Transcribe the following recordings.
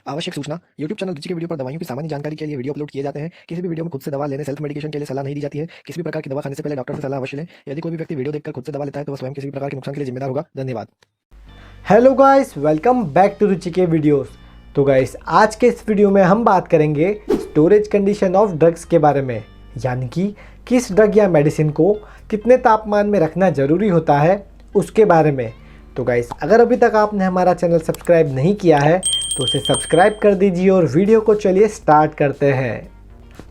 आवश्यक सूचना। YouTube channel रुचि के वीडियो पर दवाइयों की सामान्य जानकारी के लिए वीडियो अपलोड किए जाते हैं। किसी भी वीडियो में खुद से दवा लेने सेल्फ मेडिकेशन के लिए सलाह नहीं दी जाती है। किसी भी प्रकार की दवा खाने से पहले डॉक्टर से सलाह अवश्य लें। यदि कोई भी व्यक्ति वीडियो देखकर खुद से दवा लेता है तो वह स्वयं किसी भी प्रकार के नुकसान के लिए जिम्मेदार होगा। धन्यवाद। Hello guys, welcome back to Ruchi के वीडियोस। तो गाइस, आज के इस वीडियो में हम बात करेंगे स्टोरेज कंडीशन ऑफ ड्रग्स के बारे में, यानी कि किस ड्रग या मेडिसिन को कितने तापमान में रखना ज़रूरी होता है उसके बारे में। तो गाइस, अगर अभी तक आपने हमारा चैनल सब्सक्राइब नहीं किया है तो उसे सब्सक्राइब कर दीजिए और वीडियो को चलिए स्टार्ट करते हैं।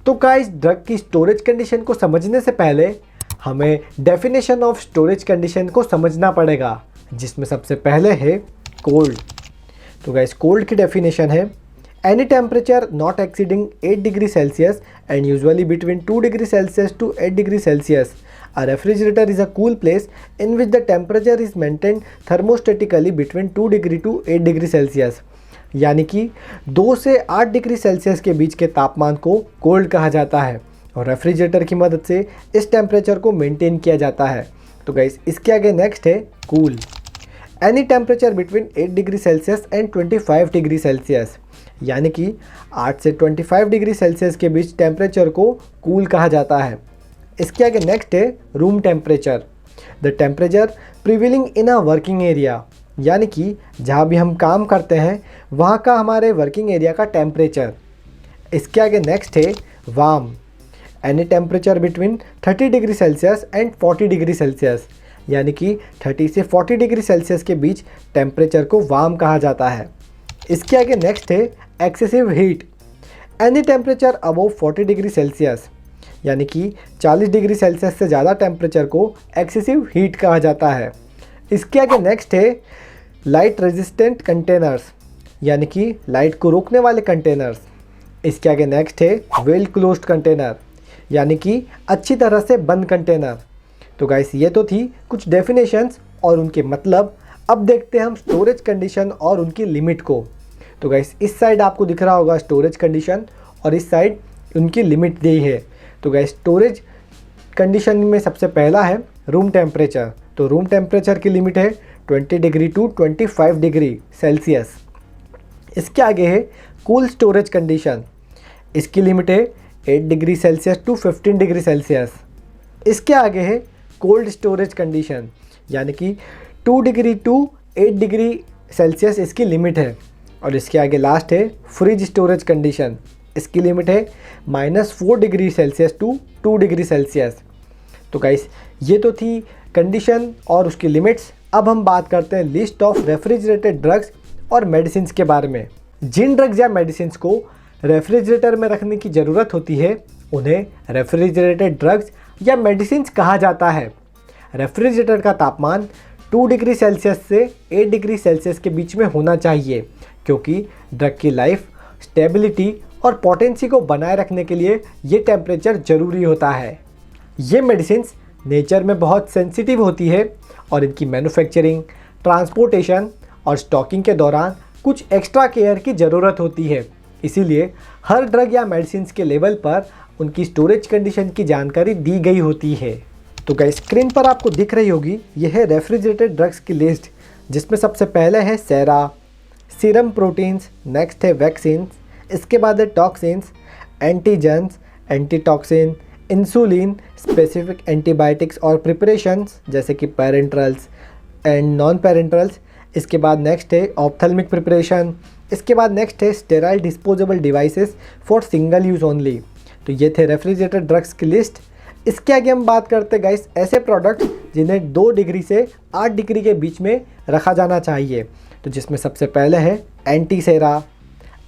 तो गाइस, ड्रग की स्टोरेज कंडीशन को समझने से पहले हमें डेफिनेशन ऑफ स्टोरेज कंडीशन को समझना पड़ेगा, जिसमें सबसे पहले है कोल्ड। तो गाइस, कोल्ड की डेफिनेशन है any temperature not exceeding 8 degree Celsius and usually between 2 degree Celsius to 8 degree Celsius. A refrigerator is a cool place in which the temperature is maintained thermostatically between 2 degree to 8 degree Celsius. यानी कि 2 से 8 degree Celsius के बीच के तापमान को cold कहा जाता है और रेफ्रिजरेटर की मदद से इस टेम्परेचर को मेंटेन किया जाता है। तो गाइस, इसके आगे नेक्स्ट है cool. Any temperature between 8 degree Celsius and 25 degree Celsius, यानी कि 8 से 25 डिग्री सेल्सियस के बीच टेम्परेचर को कूल कहा जाता है। इसके आगे नेक्स्ट है room temperature. The temperature prevailing in a working area, यानी कि जहाँ भी हम काम करते हैं वहाँ का हमारे वर्किंग एरिया का टेम्परेचर। इसके आगे नेक्स्ट है warm. Any temperature between 30 degree Celsius and 40 degree Celsius, यानी कि 30 से 40 डिग्री सेल्सियस के बीच टेम्परेचर को वार्म कहा जाता है। इसके आगे नेक्स्ट है excessive heat. Any temperature above 40 degree Celsius, यानी कि 40 डिग्री सेल्सियस से ज़्यादा टेम्परेचर को एक्सेसिव हीट कहा जाता है। इसके आगे नेक्स्ट है लाइट रेजिस्टेंट कंटेनर्स, यानी कि लाइट को रोकने वाले कंटेनर्स। इसके आगे नेक्स्ट है वेल क्लोज्ड कंटेनर, यानी कि अच्छी तरह से बंद कंटेनर। तो गाइस, ये तो थी कुछ डेफिनेशंस और उनके मतलब। अब देखते हैं हम स्टोरेज कंडीशन और उनकी लिमिट को। तो गाइस, इस साइड आपको दिख रहा होगा स्टोरेज कंडीशन और इस साइड उनकी लिमिट दी है। तो गाइस, स्टोरेज कंडीशन में सबसे पहला है रूम टेम्परेचर। तो रूम टेम्परेचर की लिमिट है 20 डिग्री टू 25 डिग्री सेल्सियस। इसके आगे है कूल स्टोरेज कंडीशन। इसकी लिमिट है 8 degree Celsius to 15 degree Celsius. इसके आगे है कोल्ड स्टोरेज कंडीशन, यानी कि 2 डिग्री टू 8 डिग्री सेल्सियस इसकी लिमिट है। और इसके आगे लास्ट है फ्रिज स्टोरेज कंडीशन। इसकी लिमिट है -4 degree Celsius to 2 degree Celsius. तो गाइस, ये तो थी कंडीशन और उसकी लिमिट्स। अब हम बात करते हैं लिस्ट ऑफ रेफ्रिजरेटेड ड्रग्स और मेडिसिन्स के बारे में। जिन ड्रग्स या मेडिसिन्स को रेफ्रिजरेटर में रखने की ज़रूरत होती है उन्हें रेफ्रिजरेटेड ड्रग्स या मेडिसिन्स कहा जाता है। रेफ्रिजरेटर का तापमान 2 डिग्री सेल्सियस से 8 डिग्री सेल्सियस के बीच में होना चाहिए, क्योंकि ड्रग की लाइफ, स्टेबिलिटी और पोटेंसी को बनाए रखने के लिए ये टेम्परेचर ज़रूरी होता है। ये मेडिसिन्स नेचर में बहुत सेंसिटिव होती है और इनकी मैन्युफैक्चरिंग, ट्रांसपोर्टेशन और स्टॉकिंग के दौरान कुछ एक्स्ट्रा केयर की ज़रूरत होती है। इसीलिए हर ड्रग या मेडिसिन्स के लेवल पर उनकी स्टोरेज कंडीशन की जानकारी दी गई होती है। तो गाइस, स्क्रीन पर आपको दिख रही होगी, यह है रेफ्रिजरेटेड ड्रग्स की लिस्ट, जिसमें सबसे पहले है सेरा, सीरम प्रोटीन्स, नेक्स्ट है वैक्सीन्स, इसके बाद है toxins, antigens, antitoxin, insulin, specific antibiotics और प्रिपरेशंस जैसे कि पेरेंट्रल्स एंड नॉन पेरेंट्रल्स। इसके बाद नेक्स्ट है ऑप्थेल्मिक प्रिपरेशन। इसके बाद नेक्स्ट है sterile disposable devices for single use only. तो ये थे रेफ्रिजरेटेड ड्रग्स की लिस्ट। इसके आगे हम बात करते हैं गाइस ऐसे प्रोडक्ट्स जिन्हें 2 डिग्री से 8 डिग्री के बीच में रखा जाना चाहिए। तो जिसमें सबसे पहले है एंटीसेरा।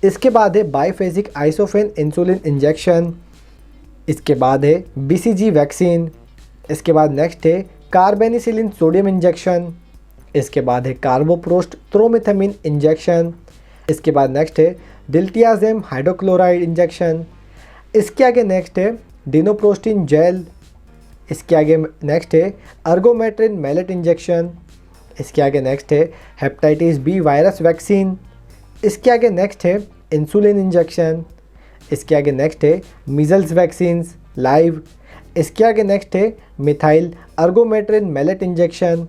इसके बाद है बाइफेजिक आइसोफेन इंसुलिन इंजेक्शन। इसके बाद है बीसीजी वैक्सीन। इसके बाद नेक्स्ट है कार्बेनिसिलिन सोडियम इंजेक्शन। इसके बाद है कार्बोप्रोस्ट थ्रोमिथामिन इंजेक्शन। इसके बाद नेक्स्ट है डिल्टियाजेम हाइड्रोक्लोराइड इंजेक्शन। इसके आगे नेक्स्ट है डिनोप्रोस्टिन जेल। इसके आगे नेक्स्ट है अर्गोमेट्रिन मैलेट इंजेक्शन। इसके आगे नेक्स्ट है हेपेटाइटिस बी वायरस वैक्सीन। इसके आगे नेक्स्ट है इंसुलिन इंजेक्शन। इसके आगे नेक्स्ट है मीजल्स वैक्सीन्स लाइव। इसके आगे नेक्स्ट है मिथाइल अर्गोमेट्रिन मैलेट इंजेक्शन।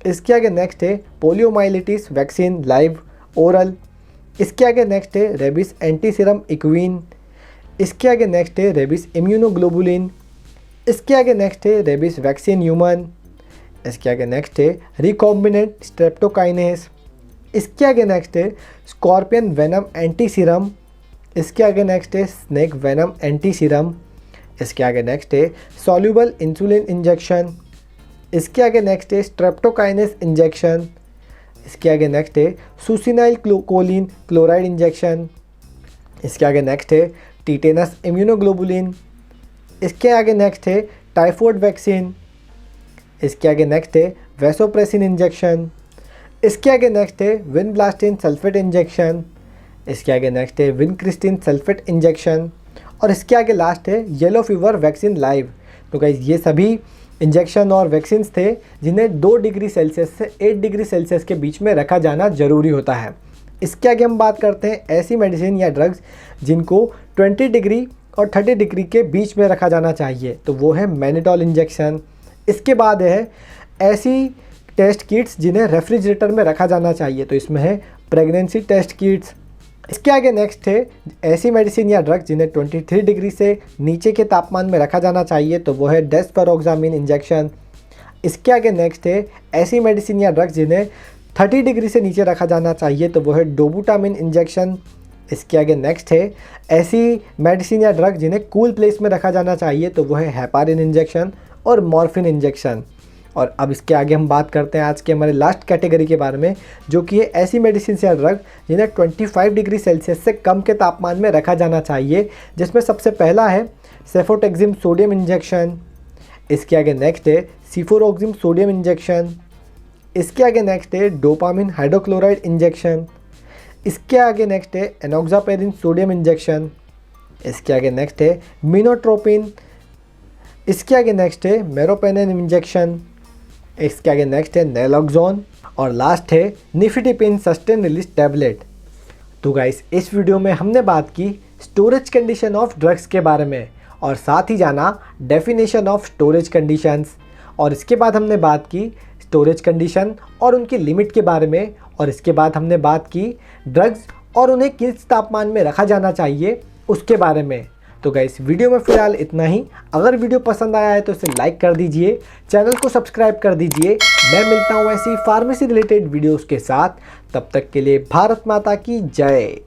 इसके आगे नेक्स्ट है पोलियोमाइलिटिस वैक्सीन लाइव ओरल। इसके आगे नेक्स्ट है रेबिस एंटी सीरम इक्विन। इसके आगे नेक्स्ट है रेबिस इम्यूनोग्लोबुलिन। इसके आगे नेक्स्ट है रेबिस वैक्सीन ह्यूमन। इसके आगे नेक्स्ट है रिकॉम्बिनेंट स्ट्रेप्टोकाइनेस। इसके आगे नेक्स्ट है स्कॉर्पियन वेनम एंटी सीरम। इसके आगे नेक्स्ट है स्नेक वेनम एंटी सीरम। इसके आगे नेक्स्ट है सॉल्यूबल इंसुलिन इंजेक्शन। इसके आगे नेक्स्ट है स्ट्रेप्टोकाइनेस इंजेक्शन। इसके आगे नेक्स्ट है सुसिनाइल कोलिन क्लोराइड इंजेक्शन। इसके आगे नेक्स्ट है टिटेनस इम्यूनोग्लोबुलिन। इसके आगे नेक्स्ट है टाइफॉइड वैक्सीन। इसके आगे नेक्स्ट है वैसोप्रेसिन इंजेक्शन। इसके आगे नेक्स्ट है विनब्लास्टिन सल्फेट इंजेक्शन। इसके आगे नेक्स्ट है विनक्रिस्टिन सल्फेट इंजेक्शन। और इसके आगे लास्ट है येलो फीवर वैक्सीन लाइव। तो गाइस ये सभी इंजेक्शन और वैक्सीन्स थे जिन्हें 2 डिग्री सेल्सियस से 8 डिग्री सेल्सियस के बीच में रखा जाना ज़रूरी होता है। इसके आगे हम बात करते हैं ऐसी मेडिसिन या ड्रग्स जिनको 20 डिग्री और 30 डिग्री के बीच में रखा जाना चाहिए, तो वो है मैनिटॉल इंजेक्शन। इसके बाद है ऐसी टेस्ट किट्स जिन्हें रेफ्रिजरेटर में रखा जाना चाहिए, तो इसमें है प्रेगनेंसी टेस्ट किट्स। इसके आगे नेक्स्ट है ऐसी मेडिसिन या ड्रग्स जिन्हें 23 डिग्री से नीचे के तापमान में रखा जाना चाहिए, तो वो है डेस्परोक्सामिन इंजेक्शन। इसके आगे नेक्स्ट है ऐसी मेडिसिन या ड्रग्स जिन्हें 30 डिग्री से नीचे रखा जाना चाहिए, तो वो है डोबूटामिन इंजेक्शन। इसके आगे नेक्स्ट है ऐसी मेडिसिन या ड्रग जिन्हें कूल प्लेस में रखा जाना चाहिए, तो वो है हेपारिन इंजेक्शन और मॉर्फिन इंजेक्शन। और अब इसके आगे हम बात करते हैं आज के हमारे लास्ट कैटेगरी के बारे में, जो कि है ऐसी मेडिसिन या ड्रग जिन्हें 25 डिग्री सेल्सियस से कम के तापमान में रखा जाना चाहिए, जिसमें सबसे पहला है सेफोटेक्सिम सोडियम इंजेक्शन। इसके आगे नेक्स्ट है सिफोरोक्सिम सोडियम इंजेक्शन। इसके आगे नेक्स्ट है डोपामिन हाइड्रोक्लोराइड इंजेक्शन। इसके आगे नेक्स्ट है एनोक्सापेरिन सोडियम इंजेक्शन। इसके आगे नेक्स्ट है मिनोट्रोपिन। इसके आगे नेक्स्ट है मेरोपेनिन इंजेक्शन। इसके आगे नेक्स्ट है नेलोक्सोन। और लास्ट है निफिटिपिन सस्टेन रिलीज टैबलेट। तो गाइस इस वीडियो में हमने बात की स्टोरेज कंडीशन ऑफ ड्रग्स के बारे में और साथ ही जाना डेफिनेशन ऑफ स्टोरेज कंडीशंस। और इसके बाद हमने बात की स्टोरेज कंडीशन और उनकी लिमिट के बारे में। और इसके बाद हमने बात की ड्रग्स और उन्हें किस तापमान में रखा जाना चाहिए उसके बारे में। तो गाइस वीडियो में फ़िलहाल इतना ही। अगर वीडियो पसंद आया है तो इसे लाइक कर दीजिए, चैनल को सब्सक्राइब कर दीजिए। मैं मिलता हूँ ऐसी फार्मेसी रिलेटेड वीडियोस के साथ, तब तक के लिए भारत माता की जय।